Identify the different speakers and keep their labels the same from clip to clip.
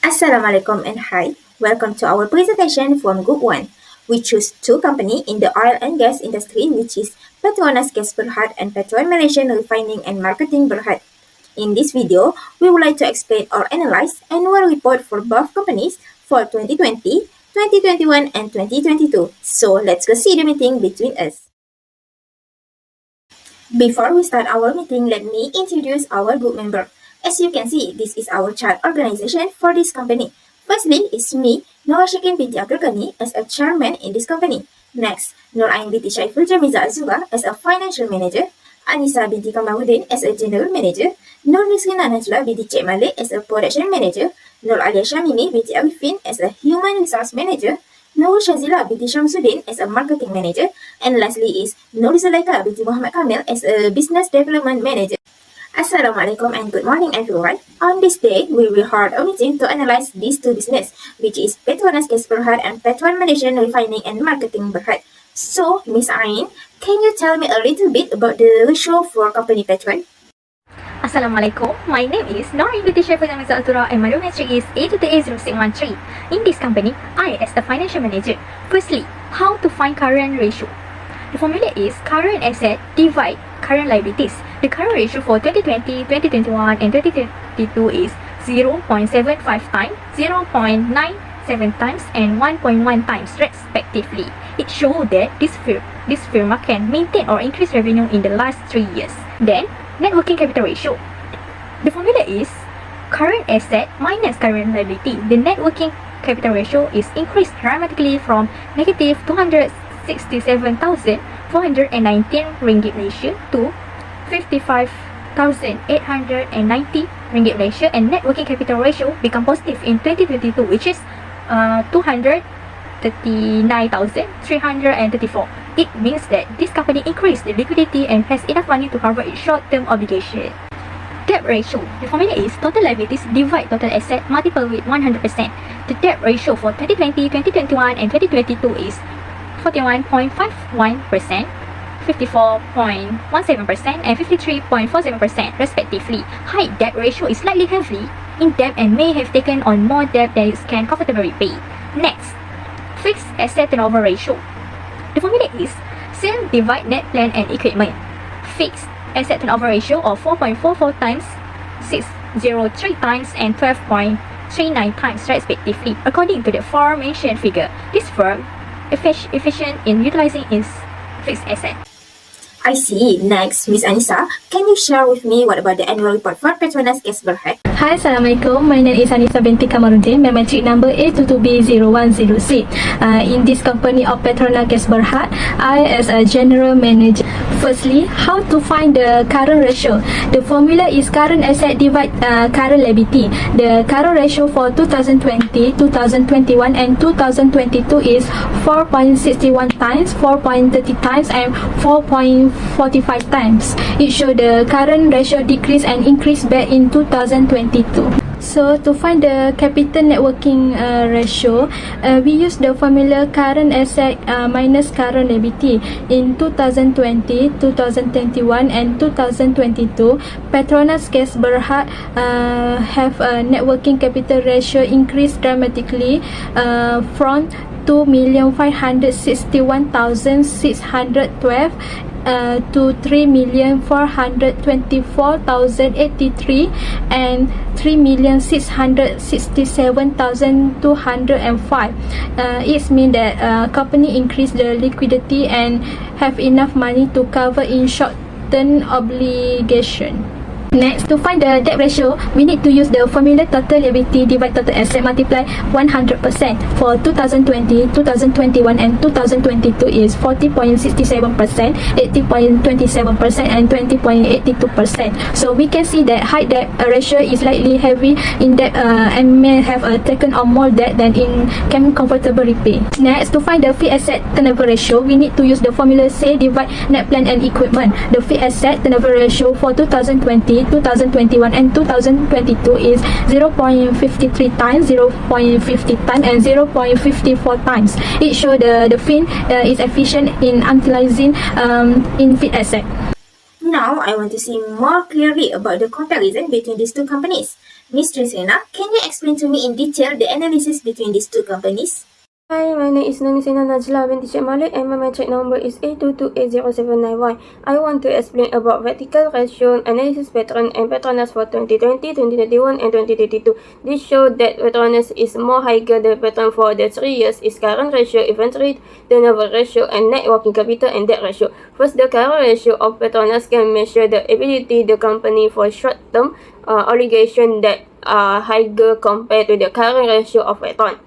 Speaker 1: Assalamualaikum and hi. Welcome to our presentation from Group 1. We choose two companies in the oil and gas industry, which is Petronas Gas Berhad and Petron Malaysian Refining and Marketing Berhad. In this video, we would like to explain or analyze annual report for both companies for 2020, 2021 and 2022. So let's go see the meeting between us. Before we start our meeting, let me introduce our group member. As you can see, this is our chart organization for this company. Firstly, it's me, NORASHIKIN binti Abdul Ghani, as a chairman in this company. Next, Nur binti SHAIFUL JAMIZA AZURA as a financial manager, ANEESA binti KAMARUDIN as a general manager, NISRINA NAJLA binti Cik MALEK as a production manager, ALYA SHAMIMI binti ARIFFIN as a human resource manager, SHAZILLAH binti SHAMSUDDin as a marketing manager, and lastly is NURZULAIKHA binti Muhammad KAMIL as a business development manager. Assalamualaikum and good morning everyone. On this day, we will hold a meeting to analyze these two businesses, which is Petronas Gas Berhad and Petron Malaysian Refining and Marketing Berhad. So, Miss Ain, can you tell me a little bit about the ratio for company Petron?
Speaker 2: Assalamualaikum. My name is Nur binti SHAIFUL AZURA and my domestic is A2A0613. In this company, I as the financial manager. Firstly, how to find current ratio? The formula is current asset divide current liabilities. The current ratio for 2020, 2021 and 2022 is 0.75 times, 0.97 times and 1.1 times respectively. It shows that this firm can maintain or increase revenue in the last 3 years. Then, net working capital ratio. The formula is current asset minus current liability. The net working capital ratio is increased dramatically from negative 267,419 ringgit ratio to 55,890 ringgit ratio, and net working capital ratio become positive in 2022, which is 239,334. It means that this company increased the liquidity and has enough money to cover its short-term obligation. Debt ratio. The formula is total liabilities divide total asset multiple with 100%. The debt ratio for 2020, 2021 and 2022 is 41.51%, 54.17% and 53.47% respectively. High debt ratio is slightly heavily in debt and may have taken on more debt than it can comfortably repay. Next, fixed asset turnover ratio. The formula is sale divide net plant and equipment. Fixed asset turnover ratio of 4.44 times, 603 times and 12.39 times respectively according to the aforementioned figure. This firm efficient in utilizing its fixed asset.
Speaker 1: I see. Next, Miss Anissa, can you share with me what about the annual report for Petronas Gas Berhad?
Speaker 3: Hi, Assalamualaikum. My name is Anissa binti KAMARUDIN. My matric number A22B0106. In this company of Petronas Gas Berhad, I as a general manager. Firstly, how to find the current ratio? The formula is current asset divide current liability. The current ratio for 2020, 2021 and 2022 is 4.61 times, 4.30 times and 4.45 times. It shows the current ratio decrease and increase back in 2022. So to find the capital net working ratio, we use the formula current asset minus current liability. In 2020, 2021 and 2022, Petronas Gas Berhad have a net working capital ratio increased dramatically from 2,561,612 to 3,424,083 and 3,667,205. It means that company increase the liquidity and have enough money to cover in short-term obligation. Next, to find the debt ratio, we need to use the formula total liability divide total asset multiply 100%. For 2020, 2021 and 2022 is 40.67%, 80.27% and 20.82%. So we can see that high debt ratio is slightly heavy in debt and may have taken on more debt than in can comfortably repay. Next, to find the fixed asset turnover ratio, we need to use the formula say divide net plant and equipment. The fixed asset turnover ratio for 2020, 2021 and 2022 is 0.53 times, 0.50 times and 0.54 times. It shows the firm is efficient in utilizing in fixed asset.
Speaker 1: Now, I want to see more clearly about the comparison between these two companies. Ms. NISRINA, can you explain to me in detail the analysis between these two companies?
Speaker 4: Hi, my name is NAJLA binti MALEK and my metric number is A228079Y. I want to explain about vertical ratio analysis Petron and Petronas for 2020, 2021 and 2022. This shows that Petronas is more higher than Petron for the 3 years. Its current ratio, inventory turnover ratio and net working capital and debt ratio. First, the current ratio of Petronas can measure the ability of the company for short-term obligation that are higher compared to the current ratio of Petron.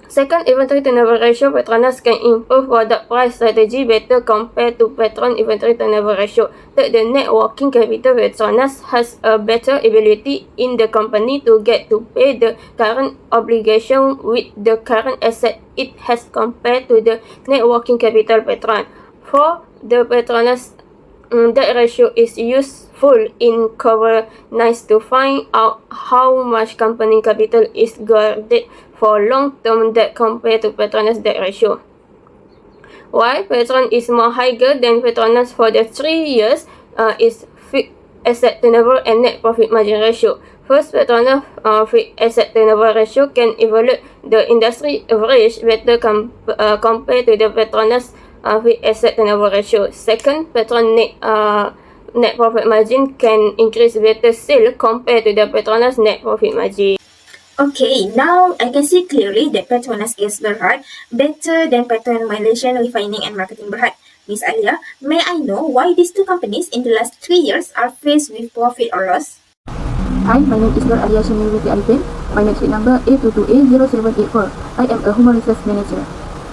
Speaker 4: Second, inventory turnover ratio. Petronas can improve product price strategy better compared to Petron inventory turnover ratio. Third, the net working capital. Petronas has a better ability in the company to get to pay the current obligation with the current asset it has compared to the net working capital Petron. Four, the Petronas debt ratio is useful in governance to find out how much company capital is guarded for long-term debt compared to Petronas debt ratio. Why Petron is more higher than Petronas for the 3 years is fixed asset turnover and net profit margin ratio. First, Petronas fixed asset turnover ratio can evaluate the industry average better compared to the Petronas fixed asset turnover ratio. Second, Petron net profit margin can increase better sale compared to the Petronas net profit margin.
Speaker 1: Okay, now I can see clearly that Petronas is Berhad better than Petron Malaysian Refining and Marketing Berhad. Miss ALYA, may I know why these two companies in the last 3 years are faced with profit or loss?
Speaker 5: Hi, my name is ALYA with ARIFFIN. My metric number A22A0784. I am a human resource manager.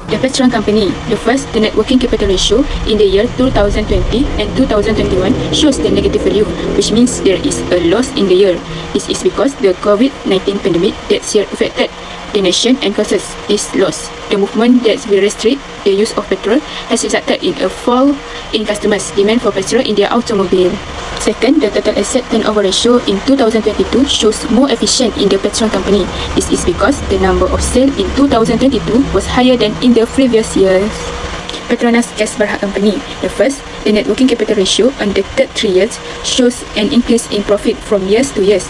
Speaker 6: The Petron company, the first, the net working capital ratio in the year 2020 and 2021 shows the negative value, which means there is a loss in the year. This is because the COVID-19 pandemic that year affected the nation and causes this loss. The movement that will restrict the use of petrol has resulted in a fall in customers' demand for petrol in their automobile. Second, the total asset turnover ratio in 2022 shows more efficient in the Petron company. This is because the number of sales in 2022 was higher than in the previous years. Petronas Gas Berhad Company, the first, the net working capital ratio on the third 3 years shows an increase in profit from years to years.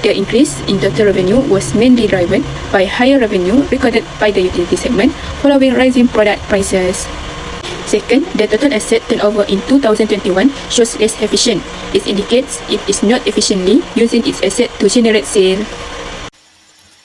Speaker 6: The increase in total revenue was mainly driven by higher revenue recorded by the utility segment following rising product prices. Second, the total asset turnover in 2021 shows less efficient. This indicates it is not efficiently using its asset to generate sale.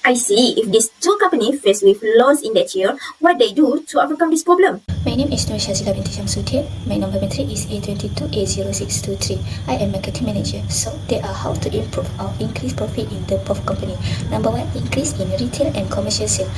Speaker 1: I see. If these two companies face with loss in that year, what they do to overcome this problem?
Speaker 7: My name is SHAZILLAH binti SYAMSUDDin. My number metric is A22A0623. I am marketing manager. So there are how to improve or increase profit in the both company. Number one, increase in retail and commercial sale.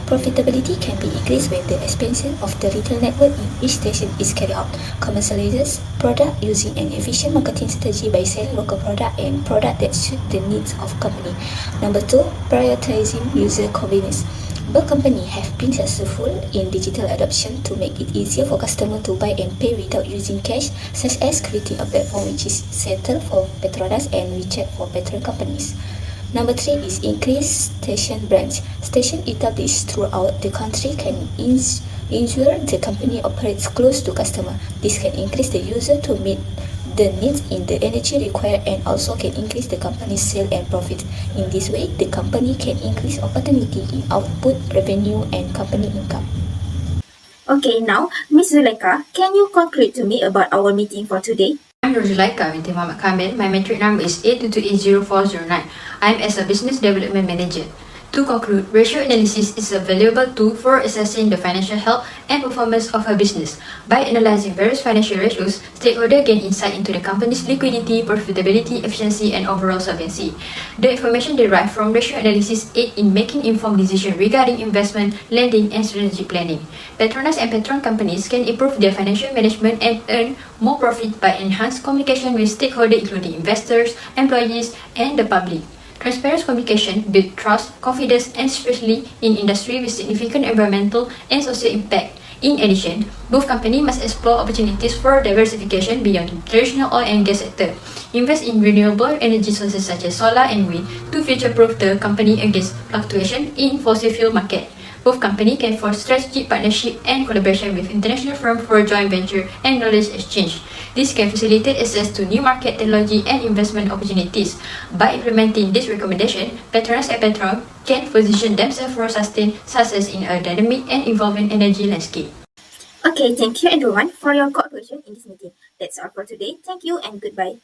Speaker 7: Profitability can be increased when the expansion of the retail network in each station is carried out. Commercializes product using an efficient marketing strategy by selling local product and product that suit the needs of company. Number two, prioritizing user convenience. Both companies have been successful in digital adoption to make it easier for customers to buy and pay without using cash, such as creating a platform which is Settle for Petronas and WeChat for Petron companies. Number three is increase station branch. Station established throughout the country can ensure the company operates close to customer. This can increase the user to meet the needs in the energy required and also can increase the company's sale and profit. In this way, the company can increase opportunity in output, revenue and company income.
Speaker 1: Okay, now, Ms. Zulaikha, can you conclude to me about our meeting for today?
Speaker 8: I'm NURZULAIKHA binti KAMIL. My metric number is A22800409. I'm as a business development manager. To conclude, ratio analysis is a valuable tool for assessing the financial health and performance of a business. By analyzing various financial ratios, stakeholders gain insight into the company's liquidity, profitability, efficiency, and overall solvency. The information derived from ratio analysis aid in making informed decisions regarding investment, lending, and strategic planning. Petronas and Petron companies can improve their financial management and earn more profit by enhanced communication with stakeholders including investors, employees, and the public. Transparent communication builds trust, confidence, and especially in industry with significant environmental and social impact. In addition, both companies must explore opportunities for diversification beyond the traditional oil and gas sector. Invest in renewable energy sources such as solar and wind to future-proof the company against fluctuation in fossil fuel market. Both companies can forge strategic partnership and collaboration with international firms for joint venture and knowledge exchange. This can facilitate access to new market technology and investment opportunities. By implementing this recommendation, Petronas and Petron can position themselves for sustained success in a dynamic and evolving energy landscape.
Speaker 1: Okay, thank you everyone for your cooperation in this meeting. That's all for today. Thank you and goodbye.